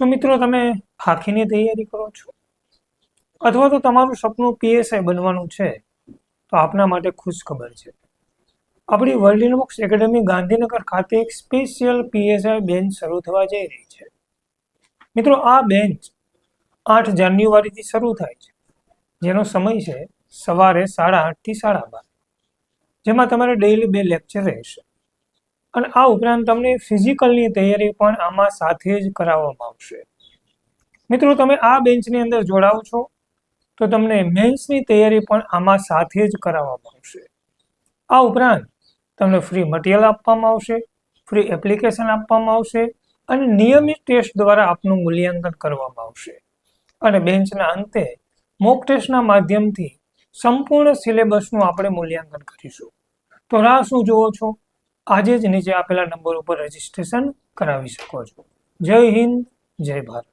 શું મિત્રો તમે ખાખીની તૈયારી કરો છો અથવા તો તમારું સપનું પીએસઆઈ બનવાનું છે તો આપના માટે ખુશ ખબર છે. આપણી વર્લ્ડ ઇનબુક્સ એકેડેમી ગાંધીનગર ખાતે એક સ્પેશિયલ પીએસઆઈ બેન્ચ શરૂ થવા જઈ રહી છે. મિત્રો આ બેન્ચ 8 જાન્યુઆરીથી શરૂ થાય છે, જેનો સમય છે સવારે 8:30 થી 12:30, જેમાં તમારે ડેઈલી 2 લેક્ચર રહેશે અને આ ઉપરાંત તમને ફિઝિકલની તૈયારી પણ આમાં સાથે જ કરાવવામાં આવશે. મિત્રો તમે આ બેન્ચની અંદર જોડાવ છો તો તમને મેન્સની તૈયારી પણ આમાં સાથે જ કરાવવામાં આવશે. આ ઉપરાંત તમને ફ્રી મટીરિયલ આપવામાં આવશે, ફ્રી એપ્લિકેશન આપવામાં આવશે અને નિયમિત ટેસ્ટ દ્વારા આપનું મૂલ્યાંકન કરવામાં આવશે અને બેન્ચના અંતે મોક ટેસ્ટના માધ્યમથી સંપૂર્ણ સિલેબસનું આપણે મૂલ્યાંકન કરીશું. તો રાહ શું જુઓ છો? આજે જ નીચે આપેલા નંબર ઉપર રજીસ્ટ્રેશન કરાવી શકો છો. જય હિન્દ, જય ભારત.